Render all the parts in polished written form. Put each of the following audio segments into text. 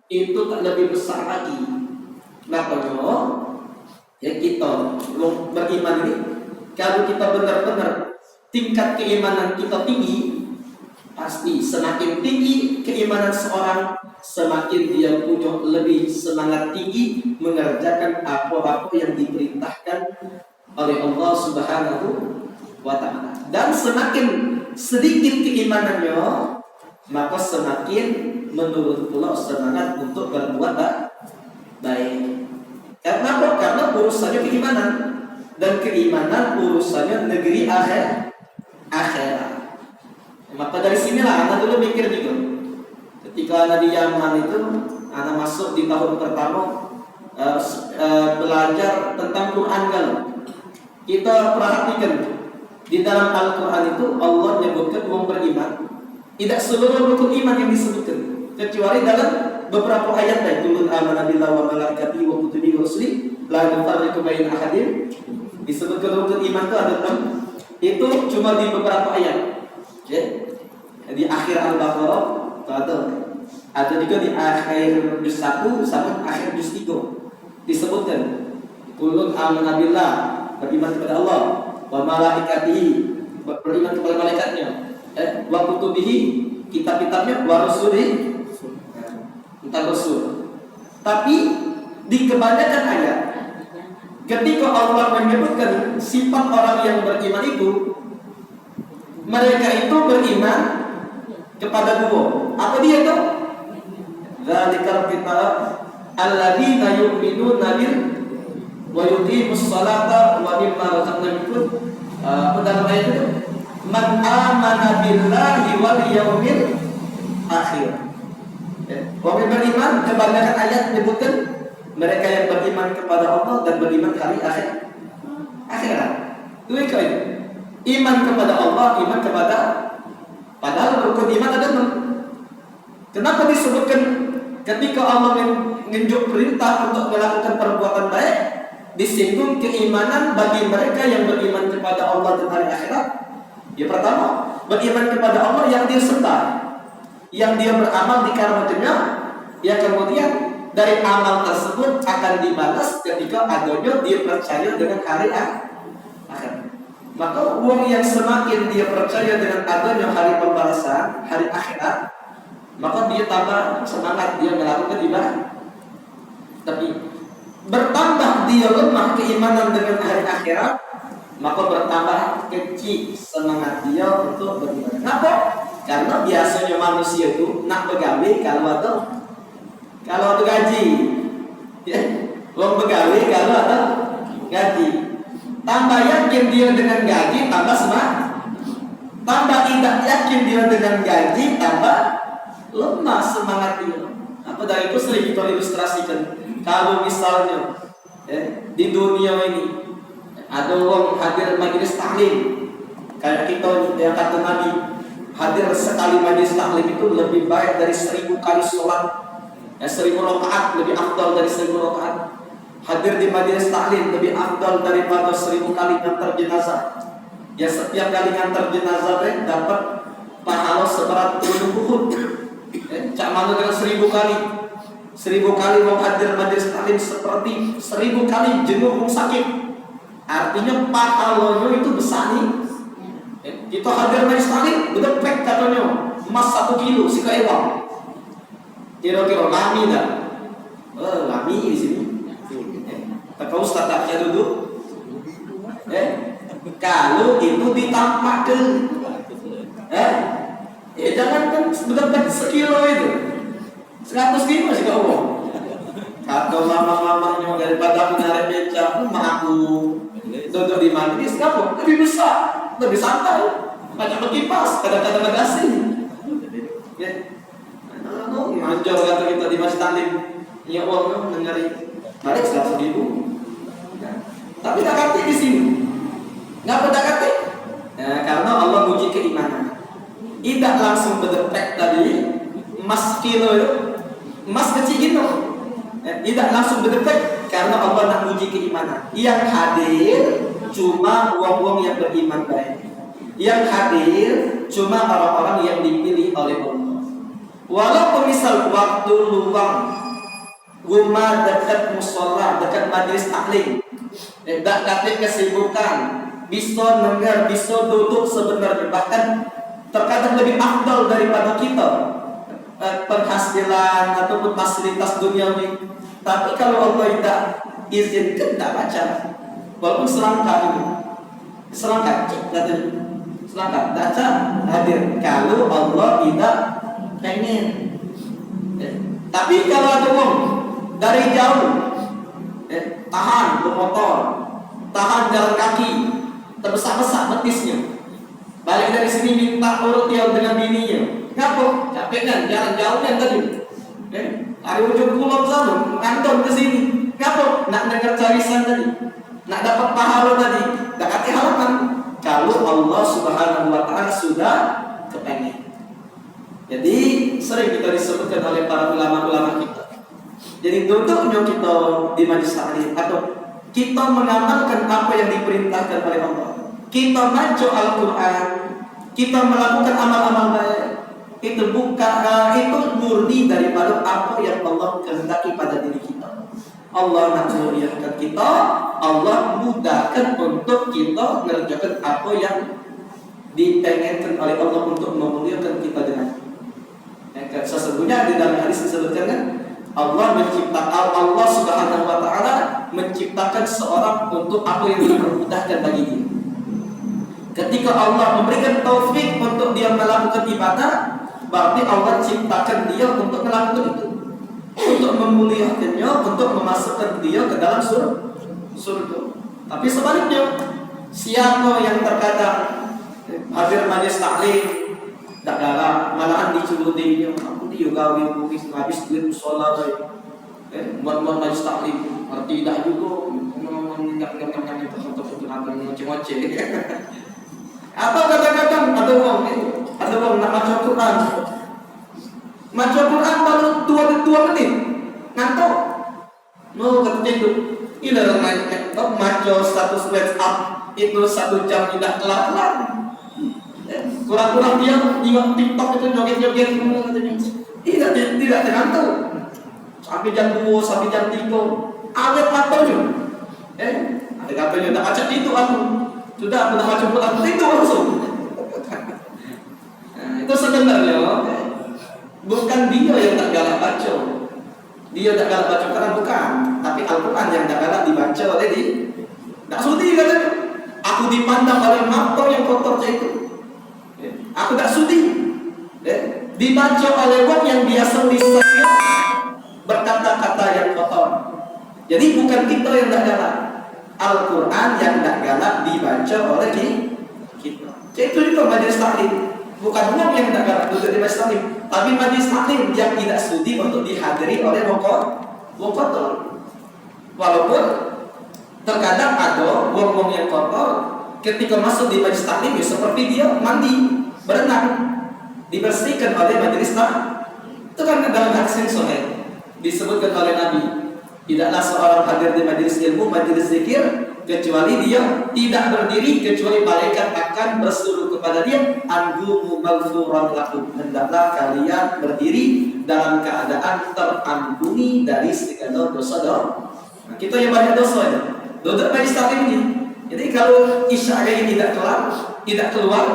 itu tak lebih besar lagi. Kenapa ya kita beriman ini, kalau kita benar-benar tingkat keimanan kita tinggi, pasti semakin tinggi keimanan seorang, semakin dia punya lebih semangat tinggi mengerjakan apa-apa yang diperintahkan oleh Allah Subhanahu wa Ta'ala. Dan semakin sedikit keimanannya, maka semakin menurun pula semangat untuk berbuat baik. Karena apa? Karena urusannya keimanan, dan keimanan urusannya negeri akhirat. Maka dari sinilah anak dulu mikir juga. Ketika anak di Yaman itu, anak masuk di tahun pertama belajar tentang Quran kan. Kita perhatikan di dalam Al-Quran itu Allah menyebutkan orang beriman. Tidak seluruh rukun iman yang disebutkan, kecuali dalam beberapa ayat baik turun amana billahi wa malaikatihi wa kutubihi wa rusulihi la nufarriqu baina ahadin. Disebutkan rukun iman itu ada itu cuma di beberapa ayat. Ya. Di akhir Al-Baqarah ada juga di akhir juz 1 sama akhir juz 3 disebutkan kulun amana billah, beriman kepada Allah, wa malaikatihi, beriman kepada malaikatnya, wa kutubihi, kitab-kitabnya, wa rusulihi, tentang Rasul. Tapi di kebanyakan ayat ketika Allah menyebutkan sifat orang yang beriman itu, mereka itu beriman kepada dua. Apa dia itu? Dzalikal kitab alladzina yu'minuna bil wa yuqimus salata wa mimma razaqnahum. Dalam ayat itu, man amana billahi wal yaumil akhir. Orang beriman, kebanyakan ayat menyebutkan mereka yang beriman kepada Allah dan beriman hari akhirat. Itu itu. Iman kepada Allah, iman kepada, padahal rukun iman ada 6. Kenapa disebutkan ketika Allah menunjuk perintah untuk melakukan perbuatan baik, disinggung keimanan bagi mereka yang beriman kepada Allah dan hari akhirat? Yang pertama, beriman kepada Allah yang dia serta, yang dia beramal dikarenakannya, yang kemudian dari amal tersebut akan dibalas ketika adanya dia percaya dengan hari akhirat. Maka orang yang semakin dia percaya dengan adanya hari pembalasan, hari akhirat, maka dia tambah semangat dia melakukan ibadah. Tapi bertambah dia lemah keimanan dengan hari akhirat, maka bertambah kecil semangat dia untuk beribadah. Kenapa? Karena biasanya manusia itu nak begawe kalau ada gaji, ya, orang begawe kalau ada gaji. Tambah yakin dia dengan gaji, tambah semangat. Tambah tidak yakin dia dengan gaji, tambah lemah semangat dia. Apa dari itu sering kita ilustrasikan. Kalau misalnya di dunia ini ada orang hadir majelis taklim, kayak kita yang kata Nabi, hadir sekali majelis taklim itu lebih baik dari 1000 kali sholat, 1000 rakaat lebih afdal dari 1000 rakaat. Hadir di majelis taklim lebih afdal daripada 1000 kali ngantar jenazah. Ya setiap kali ngantar jenazah dapat pahala seberat gunung Uhud. Cak mana dengan 1000 kali? 1000 kali mau hadir majelis taklim seperti 1000 kali jenuh sakit. Artinya pahalanya itu besar nih. Kita hadir majelis taklim bedepek katanya emas 1 kilo si kaewang. Kira-kira lami dah. Lami di sini. Kau startupnya duduk, kalau itu ditampakkan, jangan kan benar-benar sekilo itu, 100 kilo sih kau. Kata mama-mamanya daripada aku narik beca, aku duduk di majelis, kamu lebih besar, lebih santai, macam berkipas, kadang-kadang bagasi. Manjur kata kita di masjid taklim, ya uang mencari balik 100.000. Tapi tak kati di sini. Ngapa tak kati? Karena Allah uji keimanan. Tidak langsung berdepek tadi emas kilo itu, emas kecil gitu. Tidak langsung berdepek karena Allah nak uji keimanan. Yang hadir cuma orang-orang yang beriman baik. Yang hadir cuma orang-orang yang dipilih oleh Allah. Walaupun misal waktu luang rumah dekat musola, dekat majelis taklim, tak kata kesibukan, bisa dengar, bisa duduk sebenarnya, bahkan terkadang lebih afdal daripada kita penghasilan ataupun fasilitas duniawi. Tapi kalau Allah tidak izinkan, tak baca, walaupun selangkah itu, selangkah, selangkah, baca hadir. Kalau Allah tidak pengen. Tapi kalau ada orang dari jauh, tahan bermotor, tahan jalan kaki, terbesak-besak betisnya, balik dari sini minta urut dia dengan bininya. Ngapa? Capek kan, jalan jauh kan tadi. Dari ujung kulon sana, ngantor ke sini. Ngapa? Nak dengar carisan tadi, nak dapat pahala tadi, tak hati halaman. Kalau Allah Subhanahu Wa Taala sudah kepengen. Jadi sering kita disebutkan oleh para ulama-ulama kita. Jadi duduknya kita di majelis taklim atau kita mengamalkan apa yang diperintahkan oleh Allah, kita baca Al-Quran, kita melakukan amal-amal baik, itu itu murni daripada apa yang Allah kehendaki pada diri kita. Allah nak memuliakan kita, Allah mudahkan untuk kita mengerjakan apa yang dipengenkan oleh Allah untuk memuliakan kita dengan. Sesungguhnya di dalam hadis disebutkan kan, Allah Subhanahu Wa Taala menciptakan seorang untuk apa yang dipermudahkan bagi dia. Ketika Allah memberikan taufik untuk dia melakukan ibadah, berarti Allah ciptakan dia untuk melakukan itu, untuk memuliakannya, untuk memasukkan dia ke dalam surga. Tapi sebaliknya, siapa yang terkadang hadir majelis taklim tak galak, malahan dicuruti, aku dia gawe bukis habis duit musola buat majelis taklim, arti tidak juga ngomong-ngomong ngoceh-ngoceh. Atau kadang-kadang ada orang nak baca Quran, baca Quran baru 2 menit ngantuk. Mau kata itu, ini orang baca status WhatsApp itu 1 jam tidak kelar-kelar. Kurang-kurang dia tengok TikTok itu joget-joget tidak tergantung sampai jam 2 sampai jam 3 awet katanya. Ada katanya tak baca itu aku sudah aku tak baca Quran itu langsung. Itu sebenarnya bukan dia yang tak galak baca, dia tak galak baca Quran bukan, tapi Al-Quran yang tak galak dibaca oleh dia. Tak sudi katanya, aku dipandang oleh mata yang kotor itu. Aku tak sudi dibaca oleh orang yang biasa lisannya berkata-kata yang kotor. Jadi bukan kita yang tak galak, Al-Quran yang tak galak dibaca oleh kita. Itu juga majelis taklim, bukan orang yang tak galak duduk di majelis taklim, tapi majelis taklim yang tidak sudi untuk dihadiri oleh orang kotor. Walaupun terkadang ada orang yang kotor ketika masuk di majelis taklim ya seperti dia mandi, berenang, dibersihkan oleh majelis taklim. Itu kan dalam hadis yang sahih disebutkan oleh Nabi, tidaklah seorang hadir di majelis ilmu, majelis zikir, kecuali dia tidak berdiri kecuali malaikat akan berseru kepada dia, angumu maghfuran lakum, hendaklah kalian berdiri dalam keadaan terampuni dari segala dosa-dosa. Nah, kita yang banyak dosa ya, duduk majelis taklim ini. Jadi kalau isya ini tidak keluar,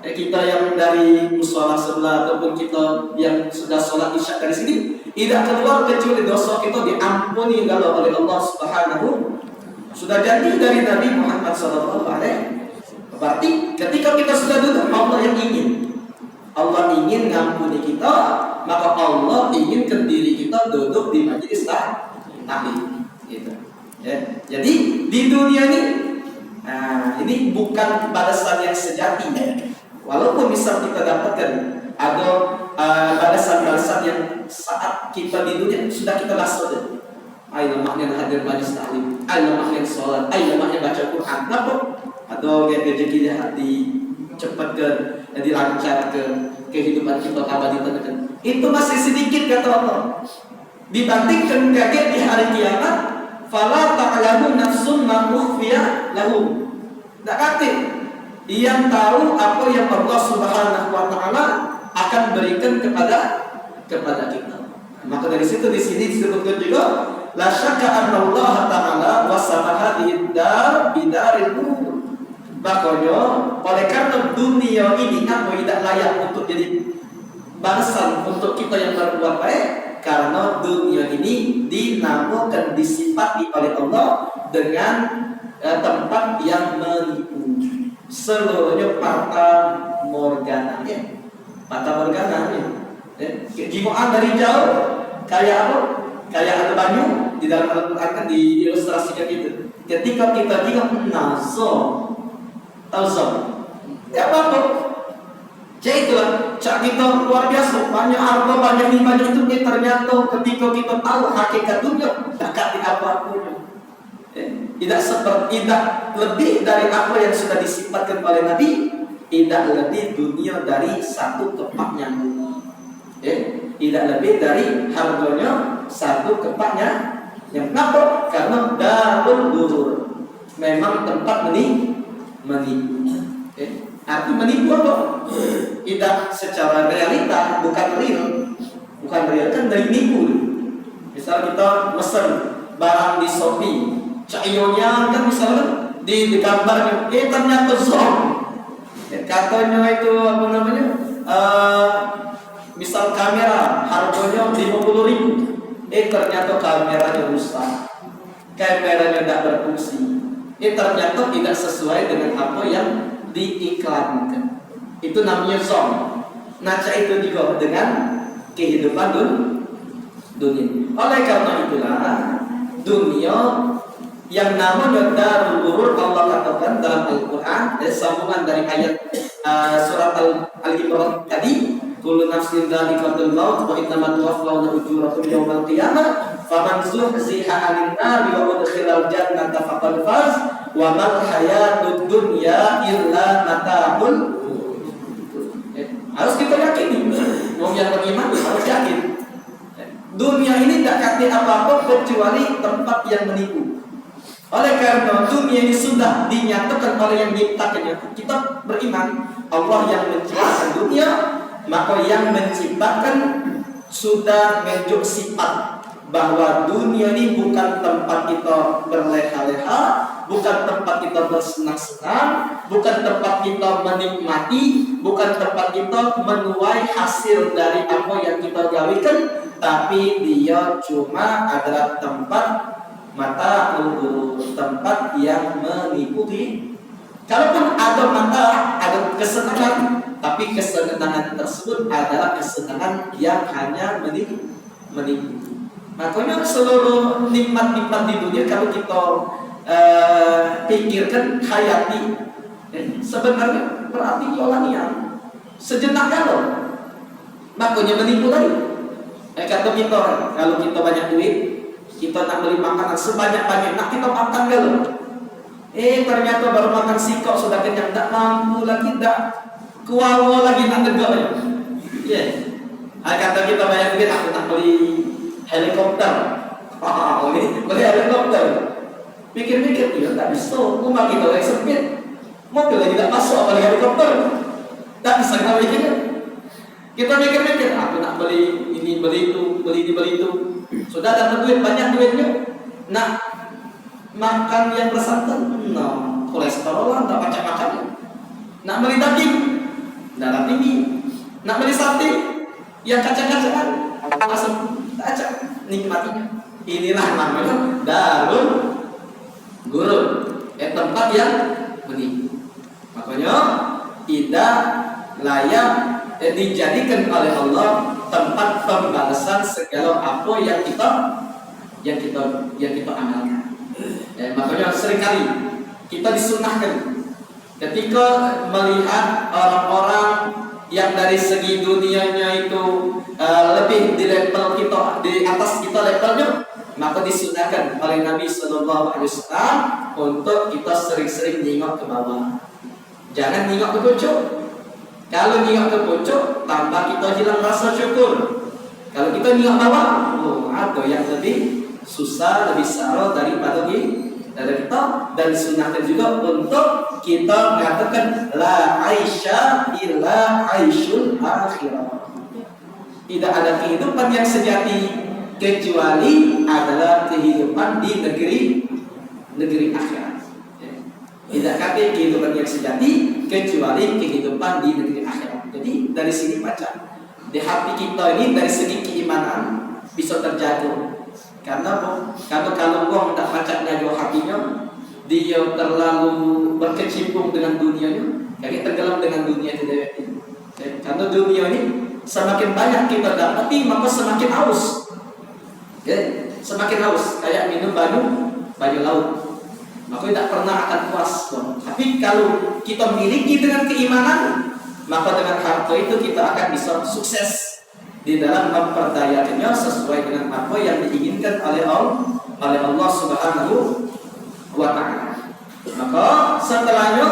kita yang dari musola sebelah ataupun kita yang sudah sholat isya dari sini tidak keluar kecuali dosa kita diampuni oleh Allah Subhanahu. Sudah janji dari Nabi Muhammad SAW. Berarti ketika kita sudah duduk, Allah yang ingin, Allah ingin ngampuni kita, maka Allah inginkan diri kita duduk di majelis taklim. Gitu. Ya. Jadi di dunia ini bukan balasan yang sejati. Walaupun misal kita dapatkan ada balasan-balasan yang saat kita di dunia sudah kita laksanakan. Ayo maknya hadir majelis taklim, ayo maknya sholat, ayo maknya baca Quran. Kenapa? Ada rezeki hati cepatkan, dilancarkan kehidupan kita abadi tenaga. Itu masih sedikit kata Allah. Dibandingkan kaget di hari kiamat, fala ta'lamu nafsun ma ukhfiya lahum. Tak kata yang tahu apa yang Allah Subhanahu wa taala akan berikan kepada kepada kita. Maka dari situ di sini disebutkan juga la syakka anna Allah Ta'ala wasama hadhihi dar bidaril nur. Makanya oleh karena dunia ini tidak layak untuk jadi balasan untuk kita yang berbuat baik, karena dunia ini dinamakan disifati oleh Allah dengan tempat yang menipu. Seluruhnya fata morgana ya. Fata morgana ya. Jimaan dari jauh kayak apa? Kayak ada banyu di dalam Al-Quran kan diilustrasikan gitu. Ketika kita ingat nazar, tahu ya apa? Jadi itulah cara kita luar biasa, banyak harta, banyak ini, banyak itu. Ternyata ketika kita tahu hakikat dunia, dekat di apapun. Tidak lebih dari apa yang sudah disifatkan oleh Nabi, tidak lebih dunia dari satu kepaknya. Tidak lebih dari harganya satu kepaknya. Yang kenapa? Karena darul ghurur, memang tempat menipu. Arti menipu apa? Tidak secara realita, bukan real. Bukan real kan dari nipu. Misal kita mesen barang di Shopee, cayonya kan misalnya di gambarnya, ternyata zong. Katanya itu apa namanya? Misal kamera harganya 50.000, ternyata kameranya rusak, kameranya tidak berfungsi, ternyata tidak sesuai dengan apa yang diiklankan. Itu namanya zong. Naca itu juga dengan kehidupan dunia. Oleh karena itulah dunia yang namanya darul ghurur Allah katakan dalam Al-Quran, sambungan dari ayat surat Al-Imran tadi, kullu nafsin dha'iqatul maut wa innama tuwaffawna ujurakum yawmal qiyamah faman zuhziha 'anil nari wa udkhilal jannata faqad faz wa mal hayatud dunya illa mata'ul. Harus kita yakini, mau yang beriman harus yakin. Dunia ini tidak kati apa-apa kecuali tempat yang menipu. Oleh karena dunia ini sudah dinyatakan oleh yang menciptakannya, kita beriman Allah yang menciptakan dunia, maka yang menciptakan sudah menunjuk sifat bahwa dunia ini bukan tempat kita berleha-leha, bukan tempat kita bersenang-senang, bukan tempat kita menikmati, bukan tempat kita menuai hasil dari apa yang kita gawikan, tapi dia cuma adalah tempat mata ulu, tempat yang menipu. Kalaupun ada mata, ada kesenangan, tapi kesenangan tersebut adalah kesenangan yang hanya menipu. Makanya seluruh nikmat-nikmat di dunia kalau kita pikirkan hayati, sebenarnya berarti yolanian sejenak kalau makanya menipu tadi. Kata kita, kalau kita banyak duit, kita nak beli makanan sebanyak-banyak, nak kita makan kalau ternyata baru makan sikok sudah kenyang, tak mampu lagi, tak kuawa lagi nak negak. Kata kita banyak duit, aku nak beli helikopter. Beli helikopter. Pikir-pikir, ya tak bisa. Rumah kita lagi sempit, mobil lagi tak masuk, apalagi helikopter. Tak bisa kita mikir. Kita mikir-mikir, aku nak beli ini, beli itu, beli ini, beli itu. Sudah dapat duit, banyak duitnya. Nak makan yang bersantan, kolesterol tak baca makan. Nak beli daging, darah tinggi. Nak beli sate, yang kacang-kacangan, asam, tak acak, nikmatinya. Inilah namanya darul ghurur, tempat yang menipu. Makanya tidak layak dijadikan oleh Allah tempat pembalasan segala apa yang kita amalkan. Makanya seringkali kita disunahkan ketika melihat orang-orang yang dari segi dunianya itu lebih di level kita, di atas kita levelnya, maka disunahkan oleh Nabi Sallallahu Alaihi Wasallam untuk kita sering-sering nengok ke bawah. Jangan nengok ke pucuk. Kalau nengok ke pucuk, tanpa kita hilang rasa syukur. Kalau kita nengok bawah, ada yang lebih susah, lebih sarau daripada kita. Dan disunahkan juga untuk kita mengatakan la aisha illa aishul akhirah. Tidak ada kehidupan yang sejati kecuali adalah kehidupan di negeri akhirat. Tidak ada kehidupan yang sejati kecuali kehidupan di negeri akhirat. Jadi dari sini baca di hati kita ini dari segi keimanan bisa terjatuh. Karena kalau orang tidak baca jauh hatinya, dia terlalu berkecimpung dengan dunianya, kayak tenggelam dengan dunia itu. Karena dunia ini semakin banyak kita dapati, maka semakin haus. Semakin haus, kayak minum banyu laut. Maka tidak pernah akan puas. Tapi kalau kita miliki dengan keimanan, maka dengan harta itu kita akan bisa sukses di dalam memperdayakannya sesuai dengan apa yang diinginkan oleh Allah Subhanahu wa ta'ala. Maka setelahnya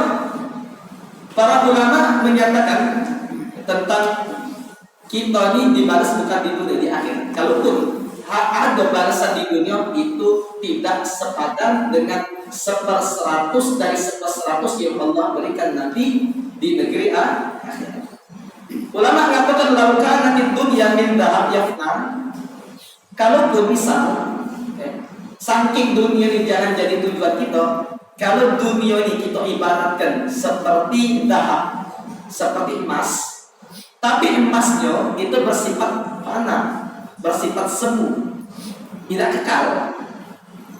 para ulama menyatakan tentang kita ini dibalas bukan di dunia, di akhir. Kalaupun ada balasan di dunia, itu tidak sepadan dengan 1/100 dari 1/100 yang Allah berikan nanti di negeri akhirat. Ulama mengatakan laukan nanti dunia min dahab yafna. Kalaupun misal saking dunia ini jangan jadi tujuan kita. Kalau dunia ini kita ibaratkan seperti dahab, seperti emas, tapi emasnya itu bersifat fana, bersifat semu, tidak kekal.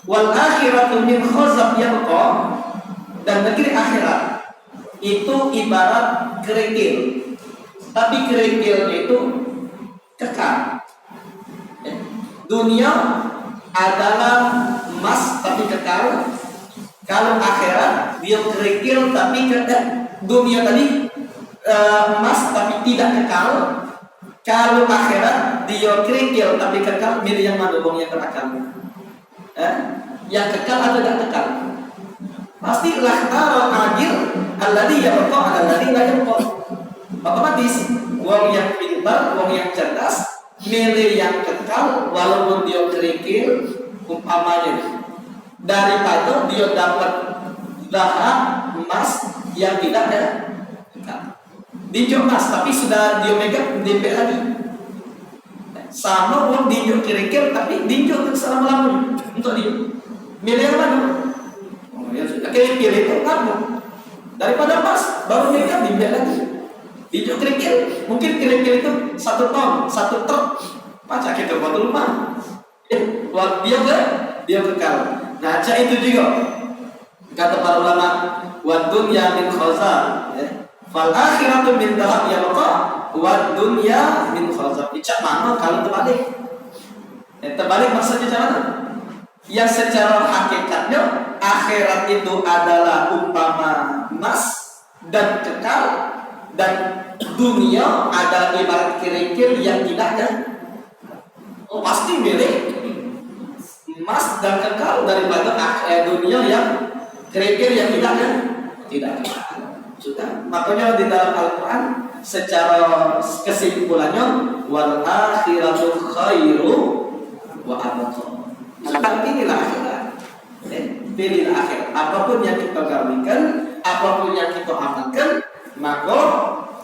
Wal akhiratu min khazab yabqa, dan negeri akhirat itu ibarat kerikil, tapi kerikilnya itu kekal. Dunia adalah emas tapi kekal. Kalau akhirat dia kerikil tapi kekal. Dunia tadi emas tapi tidak kekal. Kalau akhirat dia kerikil tapi kekal. Milih yang mana yang terakal? Yang kekal atau tidak kekal? Pasti lahtar agil alladhi yabqa alladhi la yabqa. Otomatis wong yang pintar, wong yang cerdas milih yang kekal walaupun dia kerikil umpamanya, daripada dia dapat dahab emas yang tidak ada kekal. Dinjuk emas tapi sudah dia megang dempel lagi. Sama wong dinjuk kerikil tapi dinjuk selama-lamanya untuk dia. Milih yang mana? Oh ya sudah kerikil itu kamu daripada emas baru megang dempel lagi. Dinjuk kerikil, mungkin kerikil itu 1 ton, 1 truk, macam kita buat rumah. Dia kekal. Nah, itu juga kata para ulama, wa dunya min khazab, fal akhiratu min dhahab yabqa, wa dunya min khazab. Cak mana kalau terbalik? Terbalik maksudnya cara mana? Yang secara hakikatnya akhirat itu adalah umpama emas dan kekal, dan dunia adalah ibarat kerikil yang tidak ada. Pasti milih emas dan kekal daripada dunia yang kerikil yang tidak ada. Tidak kekal. Sudah. Makanya di dalam Al-Quran secara kesimpulannya wal akhiratu khairu wa abqa. Inilah akhirat. Pilih akhirat. Apapun yang kita gawinkan, apapun yang kita amalkan, maka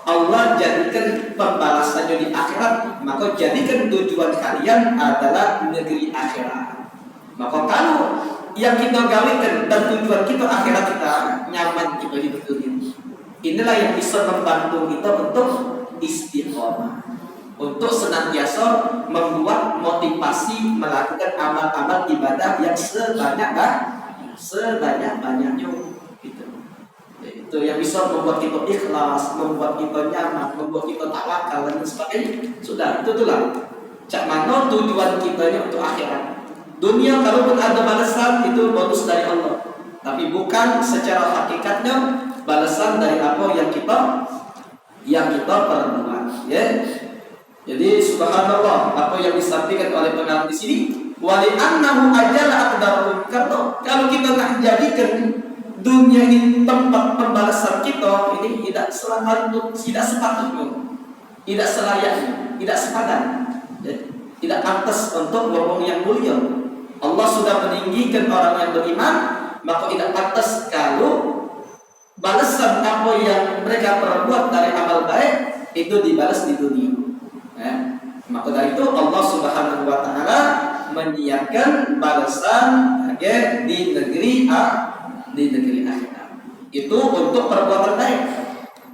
Allah jadikan pembalasannya di akhirat. Maka jadikan tujuan kalian adalah negeri akhirat. Maka kalau yang kita gawinkan dan tujuan kita akhirat, kita nyaman, kita hidup dunia, inilah yang bisa membantu kita untuk istiqomah, untuk senantiasa membuat motivasi melakukan amal-amal ibadah yang sebanyak-banyaknya. Itu yang bisa membuat kita ikhlas, membuat kita nyaman, membuat kita tawakal dan sebagainya. Sudah, itulah. Cak mana tujuan kita ini untuk akhirat. Dunia kalaupun ada balasan itu bonus dari Allah, tapi bukan secara hakikatnya balasan dari apa yang kita perbuat. Ya. Jadi subhanallah apa yang disampaikan oleh pengarang di sini, wa li annahu ajala aqdaru. Karena kalau kita nak jadikan dunia ini tempat pembalasan kita, ini tidak sepatutnya, tidak selayaknya, tidak sepadan, tidak pantas untuk ngomong yang mulia. Allah sudah meninggikan orang yang beriman, maka tidak pantas kalau balasan apa yang mereka perbuat dari amal baik itu dibalas di dunia. Maka dari itu Allah Subhanahu wa taala menyiapkan balasan di negeri akhirat. Itu untuk perbuatan baik.